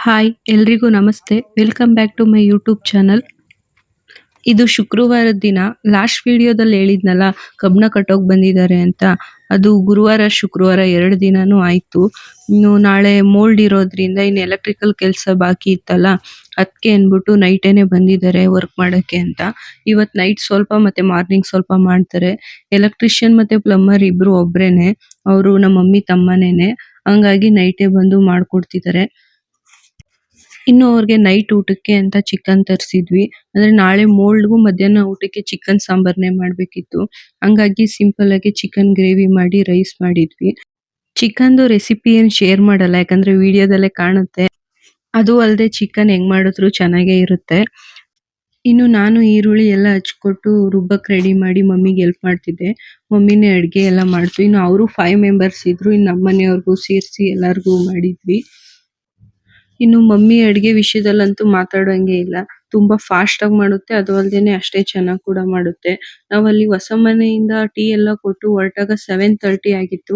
Hi ಎಲ್ರಿಗೂ ನಮಸ್ತೆ. Welcome back to my YouTube channel. ಇದು ಶುಕ್ರವಾರದ ದಿನ. ಲಾಸ್ಟ್ ವಿಡಿಯೋದಲ್ಲಿ ಹೇಳಿದ್ನಲ್ಲ ಕಬ್ಬಣ ಕಟ್ಟೋಕ್ ಬಂದಿದ್ದಾರೆ ಅಂತ. ಅದು ಗುರುವಾರ ಶುಕ್ರವಾರ 2 ದಿನಾನೂ ಆಯ್ತು. ಇನ್ನು ನಾಳೆ ಮೋಲ್ಡ್ ಇರೋದ್ರಿಂದ ಇನ್ನು ಎಲೆಕ್ಟ್ರಿಕಲ್ ಕೆಲಸ ಬಾಕಿ ಇತ್ತಲ್ಲ, ಅದಕ್ಕೆ ಅಂದ್ಬಿಟ್ಟು ನೈಟೇನೆ ಬಂದಿದ್ದಾರೆ ವರ್ಕ್ ಮಾಡಕ್ಕೆ ಅಂತ. ಇವತ್ ನೈಟ್ ಸ್ವಲ್ಪ ಮತ್ತೆ ಮಾರ್ನಿಂಗ್ ಸ್ವಲ್ಪ ಮಾಡ್ತಾರೆ. ಎಲೆಕ್ಟ್ರಿಷಿಯನ್ ಮತ್ತೆ ಪ್ಲಂಬರ್ ಇಬ್ರು ಒಬ್ರೇನೆ. ಅವರು ನಮ್ಮ ಮಮ್ಮಿ ತಮ್ಮನೇನೆ. ಹಂಗಾಗಿ ನೈಟೇ ಬಂದು ಮಾಡ್ಕೊಡ್ತಿದ್ದಾರೆ. ಇನ್ನು ಅವ್ರಿಗೆ ನೈಟ್ ಊಟಕ್ಕೆ ಅಂತ ಚಿಕನ್ ತರಿಸಿದ್ವಿ. ಅಂದ್ರೆ ನಾಳೆ ಮೋಲ್ಡ್‌ಗೂ ಮಧ್ಯಾಹ್ನ ಊಟಕ್ಕೆ ಚಿಕನ್ ಸಾಂಬಾರ್ನೇ ಮಾಡ್ಬೇಕಿತ್ತು. ಹಂಗಾಗಿ ಸಿಂಪಲ್ ಆಗಿ ಚಿಕನ್ ಗ್ರೇವಿ ಮಾಡಿ ರೈಸ್ ಮಾಡಿದ್ವಿ. ಚಿಕನ್‌ದು ರೆಸಿಪಿ ಏನ್ ಶೇರ್ ಮಾಡಲ್ಲ, ಯಾಕಂದ್ರೆ ವಿಡಿಯೋದಲ್ಲೇ ಕಾಣುತ್ತೆ. ಅದು ಅಲ್ಲದೆ ಚಿಕನ್ ಹೆಂಗ್ ಮಾಡಿದ್ರು ಚೆನ್ನಾಗೇ ಇರುತ್ತೆ. ಇನ್ನು ನಾನು ಈರುಳ್ಳಿ ಎಲ್ಲ ಹಚ್ಕೊಟ್ಟು ರುಬ್ಬಕ್ ರೆಡಿ ಮಾಡಿ ಮಮ್ಮಿಗೆ ಹೆಲ್ಪ್ ಮಾಡ್ತಿದ್ದೆ. ಮಮ್ಮಿನೇ ಅಡ್ಗೆ ಎಲ್ಲ ಮಾಡ್ತು. ಇನ್ನು ಅವರು 5 ಮೆಂಬರ್ಸ್ ಇದ್ರು. ಇನ್ನು ನಮ್ಮನೆಯವ್ರಿಗೂ ಸೇರಿಸಿ ಎಲ್ಲಾರ್ಗೂ ಮಾಡಿದ್ವಿ. ಇನ್ನು ಮಮ್ಮಿ ಅಡ್ಗೆ ವಿಷಯದಲ್ಲಂತೂ ಮಾತಾಡೋಂಗೆ ಇಲ್ಲ. ತುಂಬಾ ಫಾಸ್ಟ್ ಆಗಿ ಮಾಡುತ್ತೆ. ಅದು ಅಲ್ದೇನೆ ಅಷ್ಟೇ ಚೆನ್ನಾಗಿ ಕೂಡ ಮಾಡುತ್ತೆ. ನಾವಲ್ಲಿ ಹೊಸ ಮನೆಯಿಂದ ಟೀ ಎಲ್ಲ ಕೊಟ್ಟು ಹೊರಟಾಗ 7:30 ಆಗಿತ್ತು.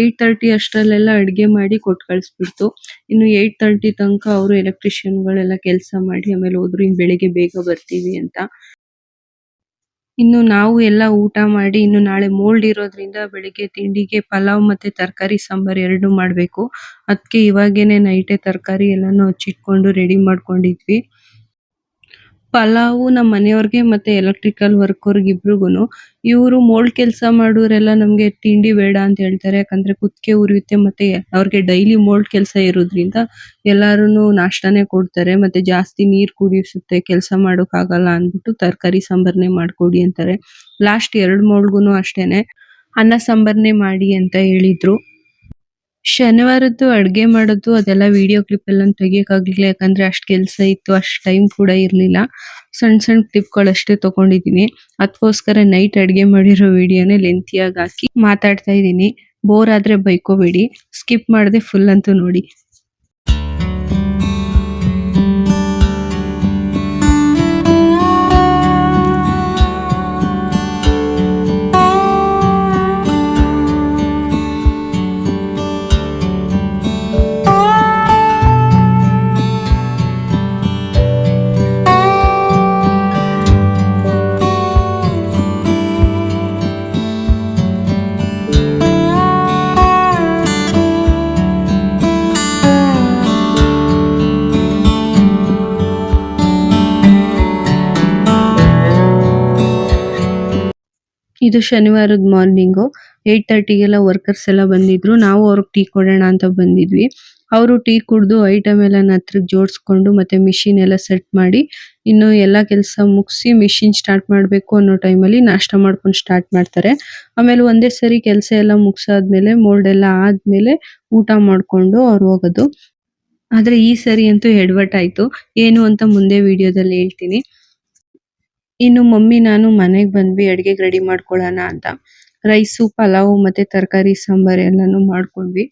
8:30 ಅಷ್ಟರಲ್ಲೆಲ್ಲ ಅಡ್ಗೆ ಮಾಡಿ ಕೊಟ್ಟು ಕಳಿಸ್ಬಿಡ್ತು. ಇನ್ನು 8:30 ತನಕ ಅವರು ಎಲೆಕ್ಟ್ರಿಷಿಯನ್ಗಳೆಲ್ಲ ಕೆಲಸ ಮಾಡಿ ಆಮೇಲೆ ಹೋದ್ರು. ಇನ್ನು ಬೆಳಿಗ್ಗೆ ಬೇಗ ಬರ್ತೀವಿ ಅಂತ. ಇನ್ನು ನಾವು ಎಲ್ಲ ಊಟ ಮಾಡಿ ಇನ್ನು ನಾಳೆ ಮೋಲ್ಡ್ ಇರೋದ್ರಿಂದ ಬೆಳಿಗ್ಗೆ ತಿಂಡಿಗೆ ಪಲಾವ್ ಮತ್ತೆ ತರಕಾರಿ ಸಾಂಬಾರ್ 2 ಮಾಡ್ಬೇಕು. ಅದಕ್ಕೆ ಇವಾಗೇನೆ ನೈಟೇ ತರಕಾರಿ ಎಲ್ಲಾನು ಹಚ್ಚಿಟ್ಕೊಂಡು ರೆಡಿ ಮಾಡ್ಕೊಂಡಿದ್ವಿ. ಪಲಾವು ನಮ್ಮ ಮನೆಯವ್ರಿಗೆ ಮತ್ತೆ ಎಲೆಕ್ಟ್ರಿಕಲ್ ವರ್ಕರ್‌ಗೆ ಇಬ್ರಿಗೂನು. ಇವರು ಮೋಲ್ಡ್ ಕೆಲಸ ಮಾಡೋರೆಲ್ಲ ನಮ್ಗೆ ತಿಂಡಿ ಬೇಡ ಅಂತ ಹೇಳ್ತಾರೆ. ಯಾಕಂದ್ರೆ ಕುತ್ತಿಗೆ ಉರಿಯುತ್ತೆ ಮತ್ತೆ ಅವ್ರಿಗೆ ಡೈಲಿ ಮೋಲ್ಡ್ ಕೆಲಸ ಇರೋದ್ರಿಂದ ಎಲ್ಲಾರುನು ನಾಷ್ಟಾನೇ ಕೊಡ್ತಾರೆ. ಮತ್ತೆ ಜಾಸ್ತಿ ನೀರ್ ಕುಡಿಸುತ್ತೆ, ಕೆಲಸ ಮಾಡೋಕ್ಕಾಗಲ್ಲ ಅಂದ್ಬಿಟ್ಟು ತರಕಾರಿ ಸಾಂಬಾರ್ನೇ ಮಾಡ್ಕೊಡಿ ಅಂತಾರೆ. ಲಾಸ್ಟ್ 2 ಮೋಲ್ಡ್‌ಗೂನು ಅಷ್ಟೇನೆ ಅನ್ನ ಸಾಂಬಾರ್ನೇ ಮಾಡಿ ಅಂತ ಹೇಳಿದ್ರು. ಶನಿವಾರದ್ದು ಅಡ್ಗೆ ಮಾಡೋದು ಅದೆಲ್ಲ ವಿಡಿಯೋ ಕ್ಲಿಪ್ ಎಲ್ಲ ತೆಗಿಯಕ್ಕಾಗ್ಲಿಲ್ಲ. ಯಾಕಂದ್ರೆ ಅಷ್ಟ್ ಕೆಲ್ಸ ಇತ್ತು, ಅಷ್ಟ್ ಟೈಮ್ ಕೂಡ ಇರ್ಲಿಲ್ಲ. ಸಣ್ಣ ಸಣ್ಣ ಕ್ಲಿಪ್‌ಗಳಷ್ಟೇ ತಗೊಂಡಿದೀನಿ. ಅದಕ್ಕೋಸ್ಕರ ನೈಟ್ ಅಡ್ಗೆ ಮಾಡಿರೋ ವಿಡಿಯೋನೇ ಲೆಂಥಿಯಾಗಿ ಹಾಕಿ ಮಾತಾಡ್ತಾ ಇದೀನಿ. ಬೋರ್ ಆದ್ರೆ ಬೈಕೋಬೇಡಿ. ಸ್ಕಿಪ್ ಮಾಡದೆ ಫುಲ್ ಅಂತೂ ನೋಡಿ. ಇದು ಶನಿವಾರದ ಮಾರ್ನಿಂಗು. 8:30ಗೆಲ್ಲ ವರ್ಕರ್ಸ್ ಎಲ್ಲ ಬಂದಿದ್ರು. ನಾವು ಅವ್ರಿಗೆ ಟೀ ಕೊಡೋಣ ಅಂತ ಬಂದಿದ್ವಿ. ಅವರು ಟೀ ಕುಡ್ದು ಐಟಮ್ ಎಲ್ಲ ಹತ್ರಕ್ಕೆ ಜೋಡಿಸ್ಕೊಂಡು ಮತ್ತೆ ಮಿಷಿನ್ ಎಲ್ಲ ಸೆಟ್ ಮಾಡಿ ಇನ್ನು ಎಲ್ಲ ಕೆಲಸ ಮುಗಿಸಿ ಮಿಷಿನ್ ಸ್ಟಾರ್ಟ್ ಮಾಡ್ಬೇಕು ಅನ್ನೋ ಟೈಮಲ್ಲಿ ನಾಷ್ಟ ಮಾಡ್ಕೊಂಡು ಸ್ಟಾರ್ಟ್ ಮಾಡ್ತಾರೆ. ಆಮೇಲೆ ಒಂದೇ ಸರಿ ಕೆಲಸ ಎಲ್ಲ ಮುಗಿಸಾದ್ಮೇಲೆ ಮೋಲ್ಡ್ ಎಲ್ಲ ಆದ್ಮೇಲೆ ಊಟ ಮಾಡ್ಕೊಂಡು ಅವ್ರು ಹೋಗೋದು. ಆದ್ರೆ ಈ ಸರಿ ಅಂತೂ ಎಡವಟ್ಟಾಯ್ತು. ಏನು ಅಂತ ಮುಂದೆ ವಿಡಿಯೋದಲ್ಲಿ ಹೇಳ್ತೀನಿ. ಇನ್ನು ಮಮ್ಮಿ ನಾನು ಮನೆಗ್ ಬಂದ್ವಿ ಅಡ್ಗೆಗೆ ರೆಡಿ ಮಾಡ್ಕೊಳ್ಳೋಣ ಅಂತ. ರೈಸು, ಪಲಾವು ಮತ್ತೆ ತರಕಾರಿ ಸಾಂಬಾರ್ ಎಲ್ಲಾನು ಮಾಡ್ಕೊಂಡ್ವಿ.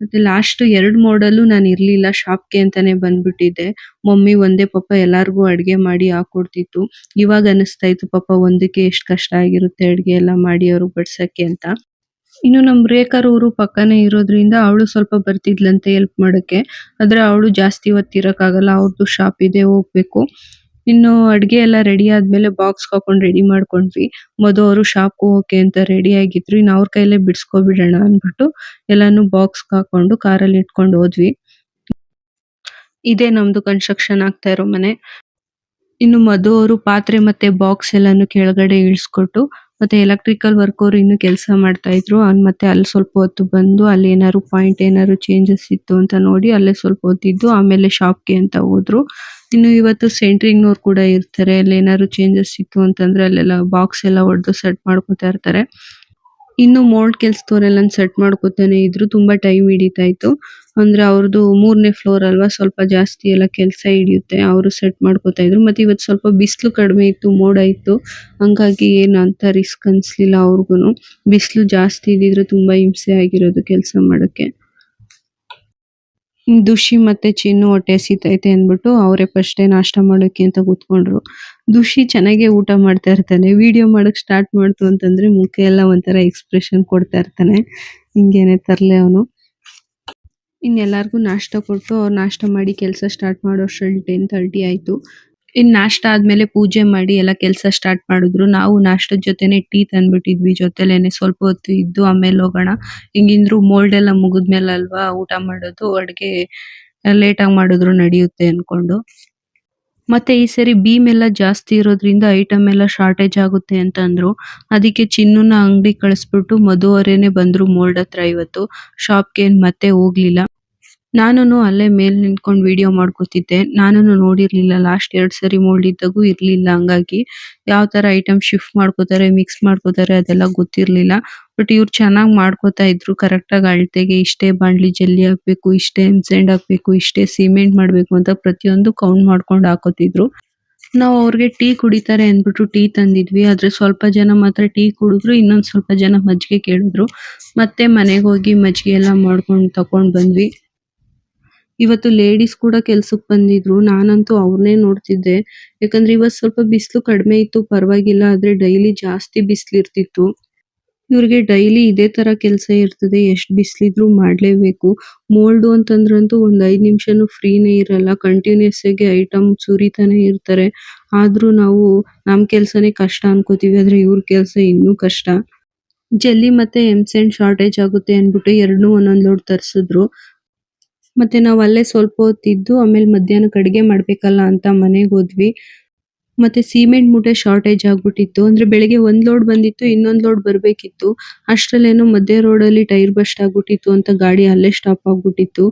ಮತ್ತೆ ಲಾಸ್ಟ್ 2 ಮೋಡಲ್ಲೂ ನಾನು ಇರ್ಲಿಲ್ಲ, ಶಾಪ್ಗೆ ಅಂತಾನೆ ಬಂದ್ಬಿಟ್ಟಿದ್ದೆ. ಮಮ್ಮಿ ಒಂದೇ ಪಾಪ ಎಲ್ಲಾರ್ಗೂ ಅಡ್ಗೆ ಮಾಡಿ ಹಾಕೊಡ್ತಿತ್ತು. ಇವಾಗ ಅನಿಸ್ತಾ ಇತ್ತು ಪಾಪ ಒಂದಕ್ಕೆ ಎಷ್ಟು ಕಷ್ಟ ಆಗಿರುತ್ತೆ ಅಡ್ಗೆ ಎಲ್ಲ ಮಾಡಿ ಅವ್ರಿಗೆ ಬಡ್ಸಕ್ಕೆ ಅಂತ. ಇನ್ನು ನಮ್ ರೇಖಾರ್ ಊರು ಪಕ್ಕನೇ ಇರೋದ್ರಿಂದ ಅವಳು ಸ್ವಲ್ಪ ಬರ್ತಿದ್ಲಂತೆ ಹೆಲ್ಪ್ ಮಾಡಕ್ಕೆ. ಆದ್ರೆ ಅವಳು ಜಾಸ್ತಿ ಹೊತ್ತು ಇರಕ್ಕಾಗಲ್ಲ, ಅವ್ರದ್ದು ಶಾಪ್ ಇದೆ, ಹೋಗ್ಬೇಕು. ಇನ್ನು ಅಡ್ಗೆ ಎಲ್ಲ ರೆಡಿ ಆದ್ಮೇಲೆ ಬಾಕ್ಸ್ ಹಾಕೊಂಡು ರೆಡಿ ಮಾಡ್ಕೊಂಡ್ವಿ. ಮಧು ಅವರು ಶಾಪ್‌ಗೆ ಹೋಗಕ್ಕೆ ಅಂತ ರೆಡಿ ಆಗಿದ್ರು. ಇನ್ನು ಅವ್ರ ಕೈಲೇ ಬಿಡಿಸ್ಕೊಬಿಡೋಣ ಅಂದ್ಬಿಟ್ಟು ಎಲ್ಲಾನು ಬಾಕ್ಸ್‌ಗೆ ಹಾಕೊಂಡು ಕಾರಲ್ಲಿ ಇಟ್ಕೊಂಡು ಹೋದ್ವಿ. ಇದೇ ನಮ್ದು ಕನ್ಸ್ಟ್ರಕ್ಷನ್ ಆಗ್ತಾ ಇರೋ ಮನೆ. ಇನ್ನು ಮಧು ಅವರು ಪಾತ್ರೆ ಮತ್ತೆ ಬಾಕ್ಸ್ ಎಲ್ಲಾನು ಕೆಳಗಡೆ ಇಳಿಸ್ಕೊಟ್ಟು ಮತ್ತೆ ಎಲೆಕ್ಟ್ರಿಕಲ್ ವರ್ಕ್ ಅವ್ರು ಇನ್ನು ಕೆಲಸ ಮಾಡ್ತಾ ಇದ್ರು. ಮತ್ತೆ ಅಲ್ಲಿ ಸ್ವಲ್ಪ ಹೊತ್ತು ಬಂದು ಅಲ್ಲಿ ಏನಾದ್ರು ಪಾಯಿಂಟ್ ಏನಾದ್ರು ಚೇಂಜಸ್ ಇತ್ತು ಅಂತ ನೋಡಿ ಅಲ್ಲೇ ಸ್ವಲ್ಪ ಹೊತ್ತಿದ್ದು ಆಮೇಲೆ ಶಾಪ್‌ಗೆ ಅಂತ ಹೋದ್ರು. ಇನ್ನು ಇವತ್ತು ಸೆಂಟ್ರಿಂಗ್‌ನವ್ರು ಕೂಡ ಇರ್ತಾರೆ. ಅಲ್ಲಿ ಏನಾದ್ರು ಚೇಂಜಸ್ ಇತ್ತು ಅಂತಂದ್ರೆ ಅಲ್ಲೆಲ್ಲ ಬಾಕ್ಸ್ ಎಲ್ಲ ಹೊಡೆದು ಸೆಟ್ ಮಾಡ್ಕೊತಾ ಇರ್ತಾರೆ. ಇನ್ನು ಮೋಲ್ಡ್ ಕೆಲ್ಸದವ್ರೆಲ್ಲ ಸೆಟ್ ಮಾಡ್ಕೊತಾನೆ ಇದ್ರು. ತುಂಬಾ ಟೈಮ್ ಹಿಡಿತಾ ಇತ್ತು. ಅಂದ್ರೆ ಅವ್ರದ್ದು 3ನೇ ಫ್ಲೋರ್ ಅಲ್ವಾ, ಸ್ವಲ್ಪ ಜಾಸ್ತಿ ಎಲ್ಲ ಕೆಲಸ ಹಿಡಿಯುತ್ತೆ. ಅವರು ಸೆಟ್ ಮಾಡ್ಕೊತಾ ಇದ್ರು. ಮತ್ತೆ ಇವತ್ತು ಸ್ವಲ್ಪ ಬಿಸಿಲು ಕಡಿಮೆ ಇತ್ತು, ಮೋಡ ಇತ್ತು. ಹಂಗಾಗಿ ಏನು ಅಂತ ರಿಸ್ಕ್ ಅನ್ಸ್ಲಿಲ್ಲ ಅವ್ರಿಗೂನು. ಬಿಸಿಲು ಜಾಸ್ತಿ ಇದ್ದಿದ್ರೆ ತುಂಬಾ ಹಿಂಸೆ ಆಗಿರೋದು ಕೆಲಸ ಮಾಡಕ್ಕೆ. ದುಷಿ ಮತ್ತೆ ಚಿನ್ನು ಹೊಟ್ಟೆ ಹಸಿತೈತೆ ಅಂದ್ಬಿಟ್ಟು ಅವರೇ ಫಸ್ಟೇ ನಾಷ್ಟ ಮಾಡೋಕೆ ಅಂತ ಕೂತ್ಕೊಂಡ್ರು. ದುಷಿ ಚೆನ್ನಾಗೇ ಊಟ ಮಾಡ್ತಾ ಇರ್ತಾನೆ. ವಿಡಿಯೋ ಮಾಡಕ್ ಸ್ಟಾರ್ಟ್ ಮಾಡ್ತು ಅಂತಂದ್ರೆ ಮುಖ ಎಲ್ಲ ಒಂಥರ ಎಕ್ಸ್‌ಪ್ರೆಷನ್ ಕೊಡ್ತಾ ಇರ್ತಾನೆ. ಹಿಂಗೇನೆ ತರ್ಲೆ ಅವನು. ಇನ್ನೆಲ್ಲರಿಗೂ ನಾಷ್ಟ ಕೊಟ್ಟು ಅವ್ರು ನಾಷ್ಟ ಮಾಡಿ ಕೆಲಸ ಸ್ಟಾರ್ಟ್ ಮಾಡೋಷ್ಟರಲ್ಲಿ 10:30 ಆಯ್ತು. ಇನ್ನು ನಾಷ್ಟ ಆದ್ಮೇಲೆ ಪೂಜೆ ಮಾಡಿ ಎಲ್ಲ ಕೆಲಸ ಸ್ಟಾರ್ಟ್ ಮಾಡಿದ್ರು. ನಾವು ನಾಷ್ಟದ ಜೊತೆನೆ ಟೀ ತಂದ್ಬಿಟ್ಟಿದ್ವಿ ಜೊತೆಲೇನೆ. ಸ್ವಲ್ಪ ಹೊತ್ತು ಇದ್ದು ಆಮೇಲೆ ಹೋಗೋಣ. ಹಿಂಗಿಂದ್ರು ಮೋಲ್ಡ್ ಎಲ್ಲ ಮುಗಿದ್ಮೇಲೆ ಅಲ್ವಾ ಊಟ ಮಾಡೋದು. ಅಡ್ಗೆ ಲೇಟಾಗಿ ಮಾಡಿದ್ರು ನಡೆಯುತ್ತೆ ಅನ್ಕೊಂಡು. ಮತ್ತೆ ಈ ಸರಿ ಬೀಮ್ ಎಲ್ಲ ಜಾಸ್ತಿ ಇರೋದ್ರಿಂದ ಐಟಮ್ ಎಲ್ಲ ಶಾರ್ಟೇಜ್ ಆಗುತ್ತೆ ಅಂತ ಅಂದ್ರು. ಅದಕ್ಕೆ ಚಿನ್ನುನ ಅಂಗಡಿ ಕಳಿಸ್ಬಿಟ್ಟು ಮಧು ಅವರೇನೆ ಬಂದ್ರು ಮೋಲ್ಡ್ ಹತ್ರ ಇವತ್ತು. ಶಾಪ್ಗೆ ಮತ್ತೆ ಹೋಗ್ಲಿಲ್ಲ. ನಾನುನು ಅಲ್ಲೇ ಮೇಲ್ ನಿಂತ್ಕೊಂಡು ವಿಡಿಯೋ ಮಾಡ್ಕೋತಿದ್ದೆ. ನಾನುನು ನೋಡಿರ್ಲಿಲ್ಲ ಲಾಸ್ಟ್ 2 ಸರಿ ಮೋಲ್ಡ್ ಇದ್ದಾಗೂ ಇರ್ಲಿಲ್ಲ. ಹಂಗಾಗಿ ಯಾವ ತರ ಐಟಮ್ ಶಿಫ್ಟ್ ಮಾಡ್ಕೋತಾರೆ, ಮಿಕ್ಸ್ ಮಾಡ್ಕೋತಾರೆ ಅದೆಲ್ಲ ಗೊತ್ತಿರ್ಲಿಲ್ಲ. ಬಟ್ ಇವ್ರು ಚೆನ್ನಾಗಿ ಮಾಡ್ಕೋತಾ ಇದ್ರು. ಕರೆಕ್ಟಾಗಿ ಅಳತೆಗೆ ಇಷ್ಟೇ ಬಾಂಡ್ಲಿ ಜಲ್ಲಿ ಹಾಕ್ಬೇಕು, ಇಷ್ಟೇ ಎಮ್ಸೆಂಡ್ ಹಾಕ್ಬೇಕು, ಇಷ್ಟೇ ಸಿಮೆಂಟ್ ಮಾಡ್ಬೇಕು ಅಂತ ಪ್ರತಿಯೊಂದು ಕೌಂಟ್ ಮಾಡ್ಕೊಂಡು ಹಾಕೋತಿದ್ರು. ನಾವು ಅವ್ರಿಗೆ ಟೀ ಕುಡಿತಾರೆ ಅಂದ್ಬಿಟ್ಟು ಟೀ ತಂದಿದ್ವಿ. ಆದ್ರೆ ಸ್ವಲ್ಪ ಜನ ಮಾತ್ರ ಟೀ ಕುಡಿದ್ರು, ಇನ್ನೊಂದ್ ಸ್ವಲ್ಪ ಜನ ಮಜ್ಜಿಗೆ ಕೇಳಿದ್ರು. ಮತ್ತೆ ಮನೆಗೆ ಹೋಗಿ ಮಜ್ಜಿಗೆ ಎಲ್ಲ ಮಾಡ್ಕೊಂಡು ತಕೊಂಡ್ ಬಂದ್ವಿ. ಇವತ್ತು ಲೇಡೀಸ್ ಕೂಡ ಕೆಲ್ಸಕ್ಕೆ ಬಂದಿದ್ರು. ನಾನಂತೂ ಅವ್ರನ್ನೇ ನೋಡ್ತಿದ್ದೆ. ಯಾಕಂದ್ರೆ ಇವತ್ತು ಸ್ವಲ್ಪ ಬಿಸಿಲು ಕಡಿಮೆ ಇತ್ತು ಪರವಾಗಿಲ್ಲ. ಆದ್ರೆ ಡೈಲಿ ಜಾಸ್ತಿ ಬಿಸಿಲಿರ್ತಿತ್ತು. ಇವ್ರಿಗೆ ಡೈಲಿ ಇದೇ ತರ ಕೆಲಸ ಇರ್ತದೆ. ಎಷ್ಟು ಬಿಸಿಲಿದ್ರು ಮಾಡ್ಲೇಬೇಕು. ಮೋಲ್ಡು ಅಂತಂದ್ರಂತೂ ಒಂದ್ 5 ನಿಮಿಷನೂ ಫ್ರೀನೇ ಇರಲ್ಲ. ಕಂಟಿನ್ಯೂಸ್ ಆಗಿ ಐಟಮ್ ಸುರಿತಾನೆ ಇರ್ತಾರೆ. ಆದ್ರೂ ನಾವು ನಮ್ ಕೆಲ್ಸನೇ ಕಷ್ಟ ಅನ್ಕೋತೀವಿ. ಆದ್ರೆ ಇವ್ರ ಕೆಲ್ಸ ಇನ್ನೂ ಕಷ್ಟ. ಜಲ್ಲಿ ಮತ್ತೆ ಎಮ್ಸೆಂಡ್ ಶಾರ್ಟೇಜ್ ಆಗುತ್ತೆ ಅನ್ಬಿಟ್ಟು ಎರಡನ್ನೂ ಒಂದೊಂದ್ ಲೋಡ್ ತರ್ಸಿದ್ರು. ಮತ್ತೆ ನಾವ್ ಅಲ್ಲೇ ಸ್ವಲ್ಪ ಹೊತ್ತಿದ್ದು ಆಮೇಲೆ ಮಧ್ಯಾಹ್ನಕ್ಕೆ ಅಡ್ಗೆ ಮಾಡ್ಬೇಕಲ್ಲ ಅಂತ ಮನೆಗೆ ಹೋದ್ವಿ. ಮತ್ತೆ ಸಿಮೆಂಟ್ ಮೂಟೆ ಶಾರ್ಟೇಜ್ ಆಗ್ಬಿಟ್ಟಿತ್ತು. ಅಂದ್ರೆ ಬೆಳಿಗ್ಗೆ ಒಂದ್ ಲೋಡ್ ಬಂದಿತ್ತು, ಇನ್ನೊಂದ್ ಲೋಡ್ ಬರ್ಬೇಕಿತ್ತು. ಅಷ್ಟ್ರಲ್ಲೇನೋ ಮಧ್ಯ ರೋಡಲ್ಲಿ ಟೈರ್ ಬಸ್ಟ್ ಆಗ್ಬಿಟ್ಟಿತ್ತು ಅಂತ ಗಾಡಿ ಅಲ್ಲೇ ಸ್ಟಾಪ್ ಆಗ್ಬಿಟ್ಟಿತ್ತು.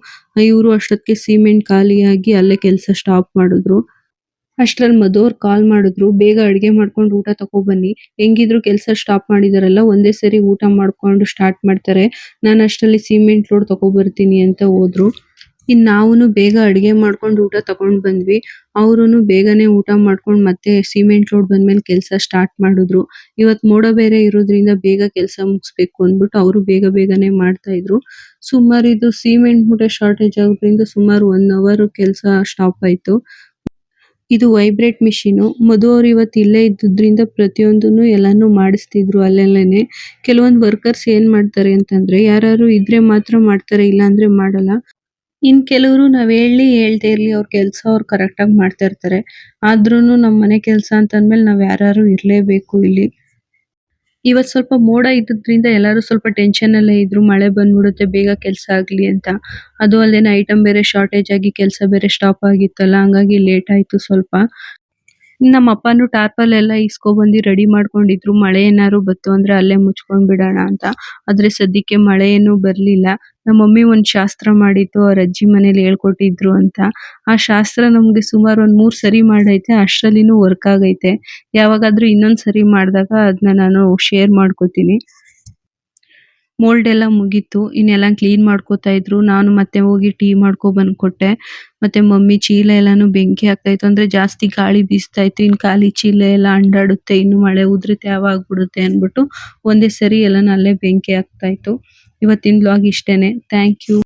ಇವ್ರು ಅಷ್ಟೊತ್ತಿಗೆ ಸಿಮೆಂಟ್ ಖಾಲಿಯಾಗಿ ಅಲ್ಲೇ ಕೆಲಸ ಸ್ಟಾಪ್ ಮಾಡಿದ್ರು. ಅಷ್ಟ್ರಲ್ಲಿ ಮಧು ಅವ್ರು ಕಾಲ್ ಮಾಡಿದ್ರು, ಬೇಗ ಅಡ್ಗೆ ಮಾಡ್ಕೊಂಡು ಊಟ ತಗೋ ಬನ್ನಿ. ಹೆಂಗಿದ್ರು ಕೆಲಸ ಸ್ಟಾಪ್ ಮಾಡಿದಾರಲ್ಲ, ಒಂದೇ ಸರಿ ಊಟ ಮಾಡ್ಕೊಂಡು ಸ್ಟಾರ್ಟ್ ಮಾಡ್ತಾರೆ. ನಾನು ಅಷ್ಟ್ರಲ್ಲಿ ಸಿಮೆಂಟ್ ಲೋಡ್ ತಗೋ ಬರ್ತೀನಿ ಅಂತ ಹೋದ್ರು. ಇನ್ನು ನಾವುನು ಬೇಗ ಅಡ್ಗೆ ಮಾಡ್ಕೊಂಡು ಊಟ ತಗೊಂಡ್ ಬಂದ್ವಿ. ಅವ್ರುನು ಬೇಗನೆ ಊಟ ಮಾಡ್ಕೊಂಡು ಮತ್ತೆ ಸಿಮೆಂಟ್ ಲೋಡ್ ಬಂದ್ಮೇಲೆ ಕೆಲಸ ಸ್ಟಾರ್ಟ್ ಮಾಡಿದ್ರು. ಇವತ್ತು ಮೋಡ ಬೇರೆ ಇರೋದ್ರಿಂದ ಬೇಗ ಕೆಲಸ ಮುಗಿಸ್ಬೇಕು ಅಂದ್ಬಿಟ್ಟು ಅವರು ಬೇಗ ಬೇಗನೆ ಮಾಡ್ತಾ ಇದ್ರು. ಸುಮಾರು ಇದು ಸಿಮೆಂಟ್ ಮೂಟೆ ಶಾರ್ಟೇಜ್ ಆಗೋದ್ರಿಂದ ಸುಮಾರು 1 ಅವರ್ ಕೆಲಸ ಸ್ಟಾಪ್ ಆಯ್ತು. ಇದು ವೈಬ್ರೇಟ್ ಮಿಷಿನು. ಮಧು ಅವ್ರು ಇವತ್ತು ಇಲ್ಲೇ ಇದ್ದಿದ್ರಿಂದ ಪ್ರತಿಯೊಂದನ್ನು ಎಲ್ಲಾನು ಮಾಡಿಸ್ತಿದ್ರು ಅಲ್ಲಲ್ಲೇನೆ. ಕೆಲವೊಂದು ವರ್ಕರ್ಸ್ ಏನ್ ಮಾಡ್ತಾರೆ ಅಂತಂದ್ರೆ ಯಾರಾರು ಇದ್ರೆ ಮಾತ್ರ ಮಾಡ್ತಾರೆ, ಇಲ್ಲ ಅಂದ್ರೆ ಮಾಡಲ್ಲ. ಇನ್ ಕೆಲವರು ನಾವ್ ಹೇಳ್ದೇ ಇರ್ಲಿ ಅವ್ರ ಕೆಲ್ಸ ಅವ್ರು ಕರೆಕ್ಟ್ ಆಗಿ ಮಾಡ್ತಾ ಇರ್ತಾರೆ. ಆದ್ರೂನು ನಮ್ ಮನೆ ಕೆಲ್ಸ ಅಂತ ಅಂದ್ಮೇಲೆ ನಾವ್ ಯಾರಾರು ಇರ್ಲೇಬೇಕು ಇಲ್ಲಿ. ಇವತ್ ಸ್ವಲ್ಪ ಮೋಡ ಇದ್ದಿದ್ರಿಂದ ಎಲ್ಲಾರು ಸ್ವಲ್ಪ ಟೆನ್ಷನ್ ಅಲ್ಲೇ ಇದ್ರು. ಮಳೆ ಬಂದ್ಬಿಡುತ್ತೆ ಬೇಗ ಕೆಲ್ಸ ಆಗ್ಲಿ ಅಂತ. ಅದು ಅಲ್ದೇನೆ ಐಟಮ್ ಬೇರೆ ಶಾರ್ಟೇಜ್ ಆಗಿ ಕೆಲಸ ಬೇರೆ ಸ್ಟಾಪ್ ಆಗಿತ್ತಲ್ಲ, ಹಂಗಾಗಿ ಲೇಟ್ ಆಯ್ತು ಸ್ವಲ್ಪ. ನಮ್ಮ ಅಪ್ಪನು ಟಾರ್ಪಲ್ ಎಲ್ಲ ಇಸ್ಕೊಬಂದು ರೆಡಿ ಮಾಡ್ಕೊಂಡಿದ್ರು. ಮಳೆ ಏನಾದ್ರು ಬತ್ತು ಅಂದ್ರೆ ಅಲ್ಲೇ ಮುಚ್ಕೊಂಡ್ ಬಿಡೋಣ ಅಂತ. ಆದ್ರೆ ಸದ್ಯಕ್ಕೆ ಮಳೆ ಏನು ಬರ್ಲಿಲ್ಲ. ನಮ್ಮ ಮಮ್ಮಿ ಒಂದ್ ಶಾಸ್ತ್ರ ಮಾಡಿತ್ತು ಅವ್ರ ಅಜ್ಜಿ ಮನೇಲಿ ಹೇಳ್ಕೊಟ್ಟಿದ್ರು ಅಂತ. ಆ ಶಾಸ್ತ್ರ ನಮ್ಗೆ ಸುಮಾರು ಒಂದ್ 3 ಸರಿ ಮಾಡೈತೆ. ಅಷ್ಟ್ರಲ್ಲಿನೂ ವರ್ಕ್ ಆಗೈತೆ. ಯಾವಾಗಾದ್ರೂ ಇನ್ನೊಂದ್ ಸರಿ ಮಾಡಿದಾಗ ಅದನ್ನ ನಾನು ಶೇರ್ ಮಾಡ್ಕೋತೀನಿ. ಮೋಲ್ಡ್ ಎಲ್ಲ ಮುಗೀತು. ಇನ್ನೆಲ್ಲ ಕ್ಲೀನ್ ಮಾಡ್ಕೋತಾ ಇದ್ರು. ನಾನು ಮತ್ತೆ ಹೋಗಿ ಟೀ ಮಾಡ್ಕೊ ಬಂದ್ ಕೊಟ್ಟೆ. ಮತ್ತೆ ಮಮ್ಮಿ ಚೀಲ ಎಲ್ಲಾನು ಬೆಂಕಿ ಹಾಕ್ತಾ ಇತ್ತು. ಅಂದ್ರೆ ಜಾಸ್ತಿ ಗಾಳಿ ಬೀಸ್ತಾ ಇತ್ತು. ಇನ್ ಖಾಲಿ ಚೀಲ ಎಲ್ಲ ಅಂಡಾಡುತ್ತೆ. ಇನ್ನು ಮಳೆ ಉದ್ರಿ ತ್ಯಾವ ಆಗ್ಬಿಡುತ್ತೆ ಅನ್ಬಿಟ್ಟು ಒಂದೇ ಸರಿ ಎಲ್ಲಾನು ಅಲ್ಲೇ ಬೆಂಕಿ ಹಾಕ್ತಾ ಇತ್ತು. ಇವತ್ತಿನ ವ್ಲಾಗ್ ಇಷ್ಟೇನೆ. Thank you.